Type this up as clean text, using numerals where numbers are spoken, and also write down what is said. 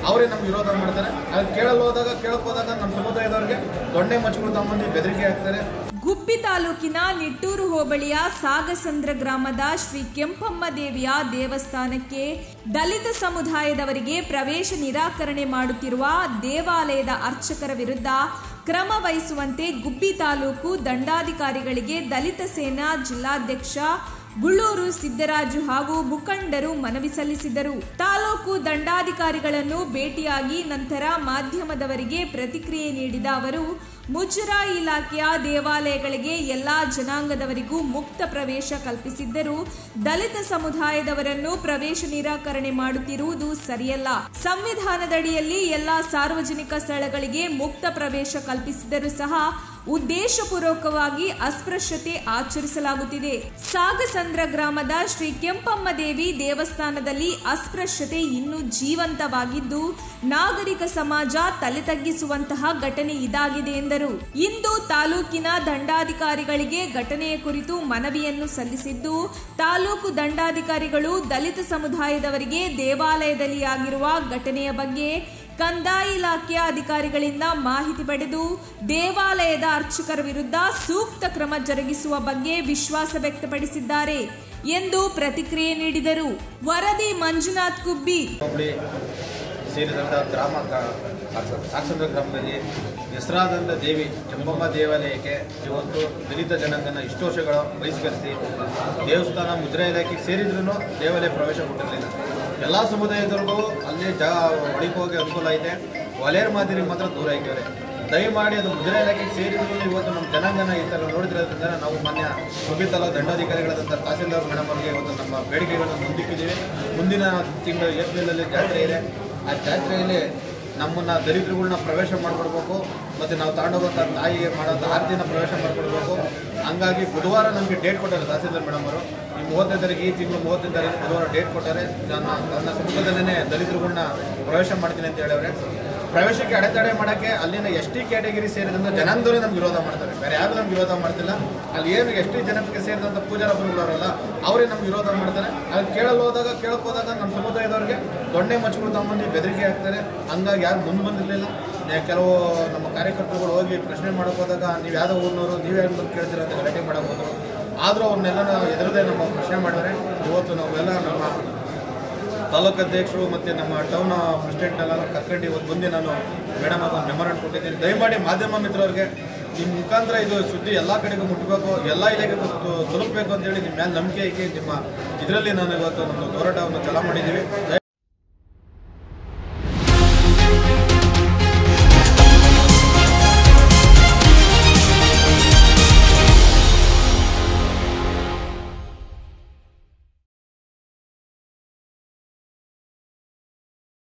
ಅವರೇ ನಮ್ಗೆ ವಿರೋಧ ಮಾಡ್ತಾರೆ. ಅದು ಕೇಳಕ್ಕೆ ಹೋದಾಗ ನಮ್ಮ ಸಮುದಾಯದವರಿಗೆ ದೊಣ್ಣೆ ಮಚ್ಚಗಳು ತಗೊಂಡು ಬೆದರಿಕೆ ಹಾಕ್ತಾರೆ. ಗುಬ್ಬಿ ತಾಲೂಕಿನ ನಿಟ್ಟೂರು ಹೋಬಳಿಯ ಸಾಗಸಂದ್ರ ಗ್ರಾಮದ ಶ್ರೀ ಕೆಂಪಮ್ಮ ದೇವಿಯ ದೇವಸ್ಥಾನಕ್ಕೆ ದಲಿತ ಸಮುದಾಯದವರಿಗೆ ಪ್ರವೇಶ ನಿರಾಕರಣೆ ಮಾಡುತ್ತಿರುವ ದೇವಾಲಯದ ಅರ್ಚಕರ ವಿರುದ್ಧ ಕ್ರಮ ವಹಿಸುವಂತೆ ಗುಬ್ಬಿ ತಾಲೂಕು ದಂಡಾಧಿಕಾರಿಗಳಿಗೆ ದಲಿತ ಸೇನಾ ಜಿಲ್ಲಾಧ್ಯಕ್ಷ ಗುಳ್ಳೂರು ಸಿದ್ದರಾಜು ಹಾಗೂ ಮುಖಂಡರು ಮನವಿ ಸಲ್ಲಿಸಿದರು. ತಾಲೂಕು ದಂಡಾಧಿಕಾರಿಗಳನ್ನು ಭೇಟಿಯಾಗಿ ನಂತರ ಮಾಧ್ಯಮದವರಿಗೆ ಪ್ರತಿಕ್ರಿಯೆ ನೀಡಿದ ಅವರು, ಮುಜರಾಯಿ ಇಲಾಖೆಯ ದೇವಾಲಯಗಳಿಗೆ ಎಲ್ಲಾ ಜನಾಂಗದವರಿಗೂ ಮುಕ್ತ ಪ್ರವೇಶ ಕಲ್ಪಿಸಿದ್ದರೂ ದಲಿತ ಸಮುದಾಯದವರನ್ನು ಪ್ರವೇಶ ನಿರಾಕರಣೆ ಮಾಡುತ್ತಿರುವುದು ಸರಿಯಲ್ಲ. ಸಂವಿಧಾನದಡಿಯಲ್ಲಿ ಎಲ್ಲಾ ಸಾರ್ವಜನಿಕ ಸ್ಥಳಗಳಿಗೆ ಮುಕ್ತ ಪ್ರವೇಶ ಕಲ್ಪಿಸಿದರೂ ಸಹ ಉದ್ದೇಶಪೂರ್ವಕವಾಗಿ ಅಸ್ಪೃಶ್ಯತೆ ಆಚರಿಸಲಾಗುತ್ತಿದೆ. ಸಾಗಸಂದ್ರ ಗ್ರಾಮದ ಶ್ರೀ ಕೆಂಪಮ್ಮ ದೇವಿ ದೇವಸ್ಥಾನದಲ್ಲಿ ಅಸ್ಪೃಶ್ಯತೆ ಇನ್ನೂ ಜೀವಂತವಾಗಿದ್ದು ನಾಗರಿಕ ಸಮಾಜ ತಲೆ ತಗ್ಗಿಸುವಂತಹ ಘಟನೆ ಇದಾಗಿದೆ ಎಂದರು. ಇಂದು ತಾಲೂಕಿನ ದಂಡಾಧಿಕಾರಿಗಳಿಗೆ ಘಟನೆಯ ಕುರಿತು ಮನವಿಯನ್ನು ಸಲ್ಲಿಸಿದ್ದು, ತಾಲೂಕು ದಂಡಾಧಿಕಾರಿಗಳು ದಲಿತ ಸಮುದಾಯದವರಿಗೆ ದೇವಾಲಯದಲ್ಲಿ ಆಗಿರುವ ಘಟನೆಯ ಬಗ್ಗೆ ಕಂದಾಯ ಇಲಾಖೆಯ ಅಧಿಕಾರಿಗಳಿಂದ ಮಾಹಿತಿ ಪಡೆದು ದೇವಾಲಯದ ಅರ್ಚಕರ ವಿರುದ್ಧ ಸೂಕ್ತ ಕ್ರಮ ಜರುಗಿಸುವ ಬಗ್ಗೆ ವಿಶ್ವಾಸ ವ್ಯಕ್ತಪಡಿಸಿದ್ದಾರೆ ಎಂದು ಪ್ರತಿಕ್ರಿಯೆ ನೀಡಿದರು. ವರದಿ ಮಂಜುನಾಥ್ ಗುಬ್ಬಿ. ಸೇರಿದಂಥ ಗ್ರಾಮ ಸಾಗಸಂದ್ರ ಗ್ರಾಮದಲ್ಲಿ ಹೆಸರಾದಂಥ ದೇವಿ ಕೆಂಪಮ್ಮ ದೇವಾಲಯಕ್ಕೆ ಇವತ್ತು ದಲಿತ ಜನಾಂಗನ ಇಷ್ಟು ವರ್ಷಗಳ ಬಹಿಷ್ಕರಿಸಿ ದೇವಸ್ಥಾನ ಮುದ್ರಾ ಇಲಾಖೆಗೆ ಸೇರಿದ್ರೂ ದೇವಾಲಯ ಪ್ರವೇಶ ಕೊಟ್ಟಿರಲಿಲ್ಲ. ಎಲ್ಲ ಸಮುದಾಯದವ್ರಿಗೂ ಅಲ್ಲಿ ಒಳಗೆ ಹೋಗಿ ಅನುಕೂಲ ಐತೆ. ವಲಯರ ಮಾದರಿ ಮಾತ್ರ ದೂರ ಆಗಿದ್ದಾರೆ. ದಯಮಾಡಿ ಅದು ಮುದ್ರಾ ಇಲಾಖೆಗೆ ಸೇರಿದ್ರು ಇವತ್ತು ನಮ್ಮ ಜನಾಂಗನ ಈ ಥರ ನೋಡಿದ್ರಿಂದ ನಾವು ಮಾನ್ಯ ಗುಬ್ಬಿ ತಾಲೂಕು ದಂಡಾಧಿಕಾರಿಗಳಾದಂಥ ತಹಸೀಲ್ದಾರ್ ಮೇಡಮ್ ಅವರಿಗೆ ಇವತ್ತು ನಮ್ಮ ಬೇಡಿಕೆಗಳನ್ನು ಮುಂದಿಕ್ಕಿದ್ದೀವಿ. ಮುಂದಿನ ತಿಂಗಳು ಏಪ್ರಿಲಲ್ಲಿ ಜಾತ್ರೆ ಇದೆ. ಆ ಜಾತ್ರೆಯಲ್ಲಿ ನಮ್ಮನ್ನು ದಲಿತರುಗಳನ್ನ ಪ್ರವೇಶ ಮಾಡಿಕೊಡ್ಬೇಕು ಮತ್ತು ನಾವು ತಗೊಂಡೋಗೋಂಥ ತಾಯಿಗೆ ಮಾಡೋಂಥ ಆರತಿನ ಪ್ರವೇಶ ಮಾಡಿಕೊಡ್ಬೇಕು. ಹಂಗಾಗಿ ಬುಧವಾರ ನಮಗೆ ಡೇಟ್ ಕೊಟ್ಟಾರೆ ತಹಸೀಲ್ದಾರ್ ಮೇಡಮ್ ಅವರು. ಈ 35 ತಾರೀಕು, ಈ ತಿಂಗಳು 35 ತಾರೀಕು ಬುಧವಾರ ಡೇಟ್ ಕೊಟ್ಟಾರೆ. ನನ್ನ ಸಮುದಾಯದಲ್ಲೇ ದಲಿತರುಗಳನ್ನ ಪ್ರವೇಶ ಮಾಡ್ತೀನಿ ಅಂತ ಹೇಳವ್ರೆ. ಪ್ರವೇಶಕ್ಕೆ ಅಡೆತಡೆ ಮಾಡೋಕ್ಕೆ ಅಲ್ಲಿನ ST ಕ್ಯಾಟಗರಿ ಸೇರಿದಂಥ ಜನಾಂಗದವರೇ ನಮ್ಗೆ ವಿರೋಧ ಮಾಡ್ತಾರೆ. ಬೇರೆ ಯಾರು ನಮ್ಗೆ ವಿರೋಧ ಮಾಡ್ತಿಲ್ಲ. ಅಲ್ಲಿ ಏನು ST ಜನಕ್ಕೆ ಸೇರಿದಂಥ ಪೂಜಾರಪ್ಪರುಗಳವರಲ್ಲ ಅವರೇ ನಮ್ಗೆ ವಿರೋಧ ಮಾಡ್ತಾರೆ. ಅದು ಕೇಳಕ್ಕೆ ಹೋದಾಗ ನಮ್ಮ ಸಮುದಾಯದವ್ರಿಗೆ ದೊಣ್ಣೆ ಮಚ್ಚಗಳು ತಗೊಂಡು ಬೆದರಿಕೆ ಹಾಕ್ತಾರೆ. ಹಂಗಾಗಿ ಯಾರು ಮುಂದೆ ಬಂದಿರಲಿಲ್ಲ. ಕೆಲವು ನಮ್ಮ ಕಾರ್ಯಕರ್ತರುಗಳು ಹೋಗಿ ಪ್ರಶ್ನೆ ಮಾಡೋಕೆ ಹೋದಾಗ ನೀವು ಯಾವುದೋ ಊರಿನವರು, ನೀವೇ ಬಂದು ಕೇಳ್ತೀರ ಅಂತ ಗಲಾಟೆ ಮಾಡೋಕೆ ಹೋದರು. ಆದರೂ ಅವ್ರನ್ನೆಲ್ಲ ಎದುರದೇ ನಮ್ಮ ಪ್ರಶ್ನೆ ಮಾಡಿದರೆ ಇವತ್ತು ನಾವೆಲ್ಲ ನಮ್ಮ ತಾಲೂಕು ಅಧ್ಯಕ್ಷರು ಮತ್ತು ನಮ್ಮ ಟೌನ್ ಪ್ರೆಸಿಡೆಂಟ್ ಎಲ್ಲ ಕರ್ಕೊಂಡು ಇವತ್ತು ಮುಂದೆ ನಾನು ಮೇಡಮ್ ಆಗ ಮೆಮೊರಾಂಡ್ ಕೊಟ್ಟಿದ್ದೀನಿ. ದಯಮಾಡಿ ಮಾಧ್ಯಮ ಮಿತ್ರರಿಗೆ ನಿಮ್ಮ ಮುಖಾಂತರ ಇದು ಸುದ್ದಿ ಎಲ್ಲ ಕಡೆಗೂ ಮುಟ್ಟಬೇಕು, ಎಲ್ಲ ಇಲಾಖೆಗೂ ತಲುಪಬೇಕು ಅಂತೇಳಿ ನಿಮ್ಮ ಮೇಲೆ ನಂಬಿಕೆ ಐತಿ. ನಿಮ್ಮ ಇದರಲ್ಲಿ ನಾನು ಇವತ್ತು ನಮ್ಮದು ಹೋರಾಟವನ್ನು ಚಾಲೂ ಮಾಡಿದ್ದೀವಿ.